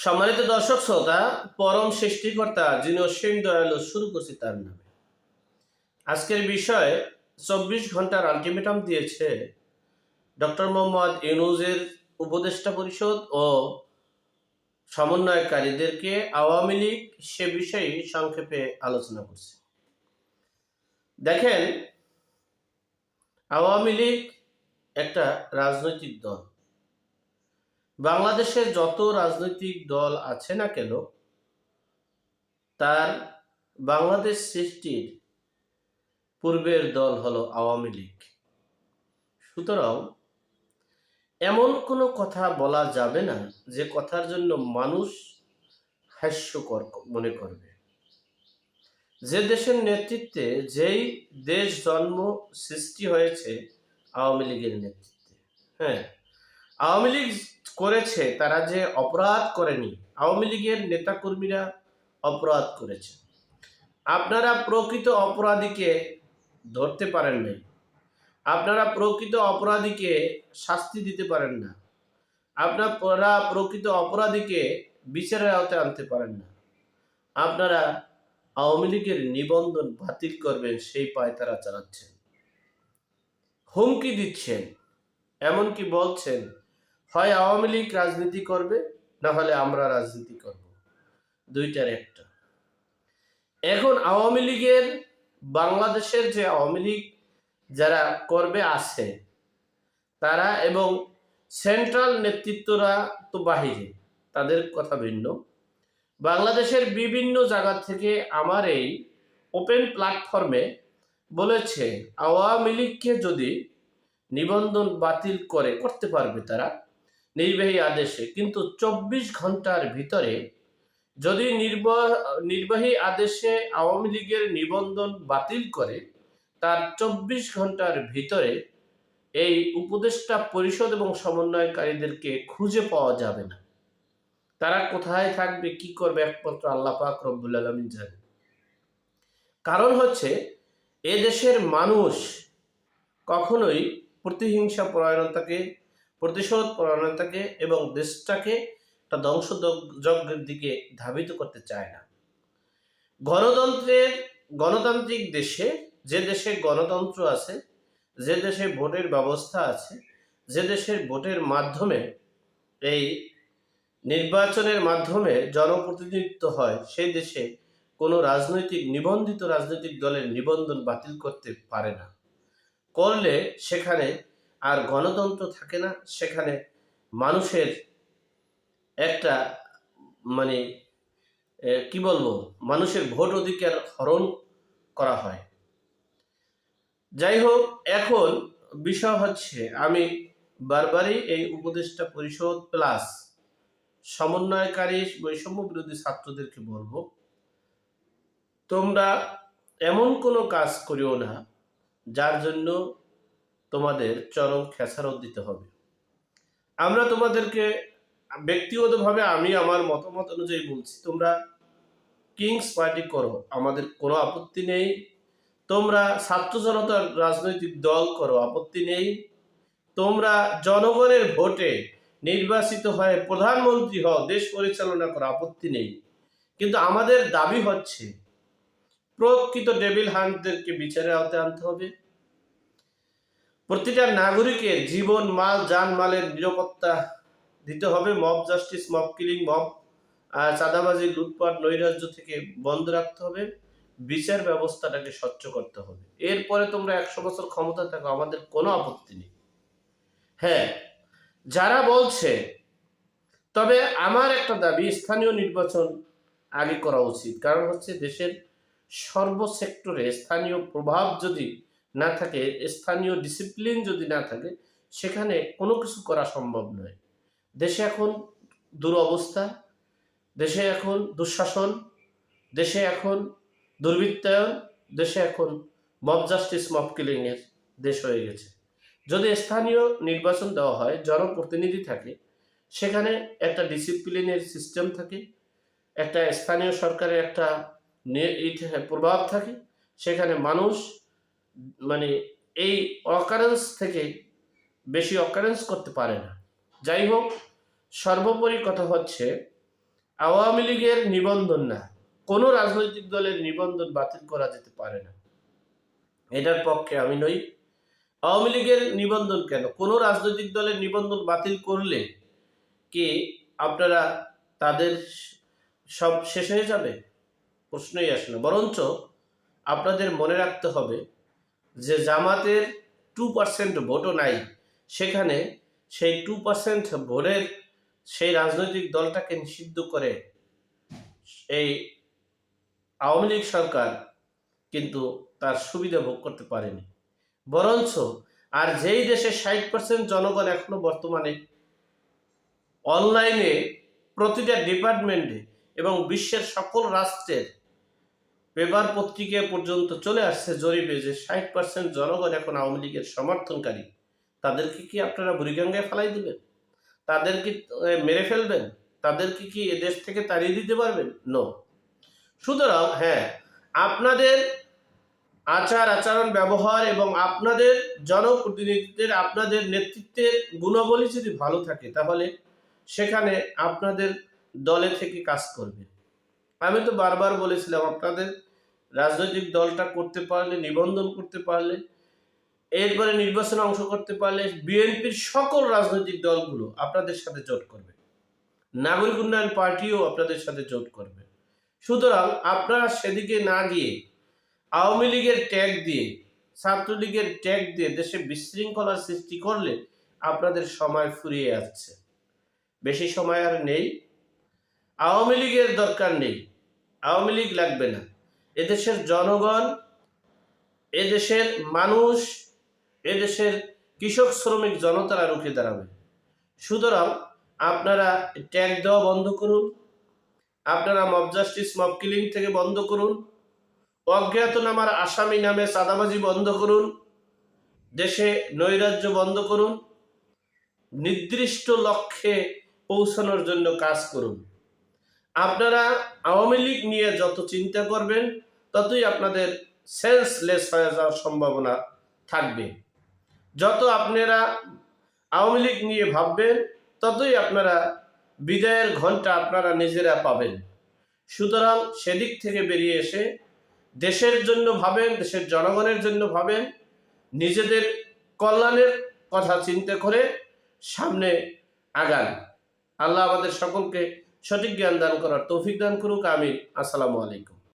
সম্মানিত দর্শক শ্রোতা, পরম সৃষ্টিকর্তা যিনি অসীম দয়ালু, শুরু করছি তার নামে। আজকের বিষয় 24 ঘন্টার আলটিমেটাম দিয়েছে ডক্টর মোহাম্মদ ইউনূসের উপদেষ্টা পরিষদ ও সমন্বয়কারীদেরকে। আওয়ামী লীগ সে বিষয়ে সংক্ষেপে আলোচনা করছে। দেখেন, আওয়ামী লীগ একটা রাজনৈতিক দল। বাংলাদেশের যত রাজনৈতিক দল আছে না কেন, তার বাংলাদেশ সৃষ্টির পূর্বের দল হলো আওয়ামী লীগ। সুতরাং এমন কোনো কথা বলা যাবে না যে কথার জন্য মানুষ হাস্যকর মনে করবে। যে দেশের নেতৃত্বে, যেই দেশ জন্ম সৃষ্টি হয়েছে আওয়ামী লীগের নেতৃত্বে। হ্যাঁ, আওয়ামী লীগ করেছে, তারা যে অপরাধ করেনি। আওয়ামী লীগের নেতাকর্মীরা অপরাধ করেছে। আপনারা প্রকৃত অপরাধীকে ধরতে পারেন নাই, আপনারা প্রকৃত অপরাধীকে শাস্তি দিতে পারেন না, আপনারা প্রকৃত অপরাধীকে বিচারের আওতায় আনতে পারেন না। আপনারা আওয়ামী লীগের নিবন্ধন বাতিল করবেন সেই পায়তারা চালাচ্ছেন, হুমকি দিচ্ছেন, এমনকি বলছেন হয় আওয়ামী লীগ রাজনীতি করবে, না হলে আমরা রাজনীতি করব, দুইটার একটা। এখন আওয়ামী লীগের, বাংলাদেশের যে আওয়ামী লীগ যারা করবে আছে তারা, এবং সেন্ট্রাল নেতৃত্বরা তো বাহিরে, তাদের কথা ভিন্ন। বাংলাদেশের বিভিন্ন জায়গা থেকে আমার এই ওপেন প্ল্যাটফর্মে বলেছে আওয়ামী লীগকে যদি নিবন্ধন বাতিল করতে পারবে তারা নির্বাহী আদেশে, কিন্তু 24 ঘন্টার ভিতরে যদি নির্বাহী আদেশে আওয়ামী লীগের নিবন্ধন বাতিল করে, তার 24 ঘন্টার ভিতরে এই উপদেষ্টা পরিষদ এবং সমন্বয়কারীদেরকে খুঁজে পাওয়া যাবে না। তারা কোথায় থাকবে, কি করবে, একমাত্র আল্লাহ পাক রব্বুল আলামিন জানে। কারণ হচ্ছে, এ দেশের মানুষ কখনোই প্রতিহিংসা পরায়ণতাকে, প্রতিশোধ পরায়ণতাকে এবং দেশটাকে একটা ধ্বংসযজ্ঞের দিকে ধাবিত করতে চায় না। গণতান্ত্রিক দেশে, যে দেশে গণতন্ত্র আছে, যে দেশে ভোটের ব্যবস্থা আছে, যে দেশের ভোটের মাধ্যমে, এই নির্বাচনের মাধ্যমে জনপ্রতিনিধিত্ব হয়, সেই দেশে কোনো নিবন্ধিত রাজনৈতিক দলের নিবন্ধন বাতিল করতে পারে না। করলে সেখানে আর গণতন্ত্র থাকে না, সেখানে মানুষের একটা মানে কি বলবো, মানুষের ভোট অধিকার হরণ করা হয়। যাই হোক, এখন বিষয় হচ্ছে, আমি বারবারই এই উপদেষ্টা পরিষদ প্লাস সমন্বয়কারী বৈষম্য বিরোধী ছাত্রদেরকে বলবো, তোমরা এমন কোনো কাজ করিও না যার জন্য তোমাদের চরম খেসারত দিতে হবে। আমরা তোমাদেরকে ব্যক্তিগতভাবে, আমি আমার মতামত অনুযায়ী বলছি, তোমরা কিংস পার্টি করো, আমাদের কোনো আপত্তি নেই। তোমরা ছাত্র জনতার রাজনৈতিক দল করো, আপত্তি নেই। তোমরা জনগণের ভোটে নির্বাচিত হয়ে প্রধানমন্ত্রী হও, দেশ পরিচালনা করো, আপত্তি নেই। কিন্তু আমাদের দাবি হচ্ছে, প্রকৃত ডেভিল হান্টদেরকে বিচারের আওতায় আনতে হবে। প্রতিটা নাগরিকের জীবন, মাল, জানমালের নিরাপত্তা দিতে হবে। Mob justice, mob killing, mob চাঁদাবাজি, লুটপাট, নৈরাজ্য থেকে বন্ধ রাখতে হবে। বিচার ব্যবস্থাটাকে স্বচ্ছ করতে হবে। এরপরে তোমরা 100 বছর ক্ষমতা থাকো, আমাদের কোনো আপত্তি নেই। হ্যাঁ, যারা বলছে, তবে আমার একটা দাবি, স্থানীয় নির্বাচন আগে করা উচিত। কারণ হচ্ছে, দেশের সর্বসেক্টরে স্থানীয় প্রভাব যদি না থাকে, স্থানীয় ডিসিপ্লিন যদি না থাকে, সেখানে কোনো কিছু করা সম্ভব নয়। দেশে এখন দুরবস্থা, দেশে এখন দুঃশাসন, দেশে এখন দুর্বৃত্তায়ন, দেশে এখন মব জাস্টিস, মব কিলিং এর দেশ হয়ে গেছে। যদি স্থানীয় নির্বাচন দেওয়া হয়, জনপ্রতিনিধি থাকে, সেখানে একটা ডিসিপ্লিনের সিস্টেম থাকে, একটা স্থানীয় সরকারের একটা প্রভাব থাকে, সেখানে মানুষ এই অকারেন্স থেকে বেশি অকারেন্স করতে পারে না। যাই হোক, সর্বোপরি কথা হচ্ছে, আওয়ামী লীগের নিবন্ধন না, কোনো রাজনৈতিক দলের নিবন্ধন বাতিল করা যেতে পারে না, এটার পক্ষে আমি নই। আওয়ামী লীগের নিবন্ধন কেন, কোনো রাজনৈতিক দলের নিবন্ধন বাতিল করলে কি আপনারা তাদের সব শেষ হয়ে যাবে? প্রশ্নই আসে না। বরঞ্চ আপনাদের মনে রাখতে হবে যে জামাতের 2% ভোটও নাই, সেখানে সেই 2% ভোটের সেই রাজনৈতিক দলটাকে নিষিদ্ধ করে এই আওয়ামী লীগ সরকার কিন্তু তার সুবিধা ভোগ করতে পারেনি। বরঞ্চ আর যেই দেশে 60% জনগণ এখনো বর্তমানে অনলাইনে প্রতিটা ডিপার্টমেন্টে এবং বিশ্বের সকল রাষ্ট্রের পেপার পত্রিকা পর্যন্ত চলে আসছে জরিপে যে 60% জনগণ এখন আওয়ামী লীগের সমর্থনকারী, তাদেরকে কি আপনারা বুড়িগঙ্গায় ফেলাই দিবেন? তাদের কি মেরে ফেলবেন? তাদেরকে কি এ দেশ থেকে তাড়িয়ে দিতে পারবেন? নো। সুতরাং হ্যাঁ, আপনাদের আচার আচরণ ব্যবহার এবং আপনাদের জনপ্রতিনিধিদের আপনাদের নেতৃত্বের গুণাবলী যদি ভালো থাকে তাহলে সেখানে আপনাদের দলে থেকে কাজ করবে। আমি তো বারবার বলেছিলাম আপনাদের রাজনৈতিক দলটা করতে পারলে, নিবন্ধন করতে পারলে, এরপরে নির্বাচনে অংশ করতে পারলে বিএনপির সকল রাজনৈতিক দলগুলো আপনাদের সাথে জোট করবে, নাগরিক উন্নয়ন পার্টিও আপনাদের সাথে জোট করবে। সুতরাং আপনারা সেদিকে না গিয়ে আওয়ামী লীগের ট্যাগ দিয়ে, ছাত্রলীগের ট্যাগ দিয়ে দেশে বিশৃঙ্খলার সৃষ্টি করলে আপনাদের সময় ফুরিয়ে যাচ্ছে, বেশি সময় আর নেই। আওয়ামী লীগের দরকার নেই, আওয়ামী লীগ লাগবে না। এদেশের জনগণ, এদেশের মানুষ, এদেশের কৃষক শ্রমিক জনতারা রুখে দাঁড়াবে। সুতরাং আপনারা ট্যাগ দেওয়া বন্ধ করুন, আপনারা মব জাস্টিস মব কিলিং থেকে বন্ধ করুন, অজ্ঞাতনামার আসামি নামে চাঁদাবাজি বন্ধ করুন, দেশে নৈরাজ্য বন্ধ করুন, নির্দিষ্ট লক্ষ্যে পৌঁছানোর জন্য কাজ করুন। আপনারা আওয়ামী লীগ নিয়ে যত চিন্তা করবেন ততই আপনাদের সেন্সলেস হয়ে যাওয়ার সম্ভাবনা থাকবে। যত আপনারা আওয়ামী লীগ নিয়ে ভাববেন ততই আপনারা বিদায়ের ঘন্টা আপনারা নিজেরা পাবেন। সুতরাং সেদিক থেকে বেরিয়ে এসে দেশের জন্য ভাবেন, দেশের জনগণের জন্য ভাবেন, নিজেদের কল্যাণের কথা চিন্তা করে সামনে আগান। আল্লাহ আমাদের সকলকে সঠিক জ্ঞান দান করার তৌফিক দান করুক। আমিন। আসসালামু আলাইকুম।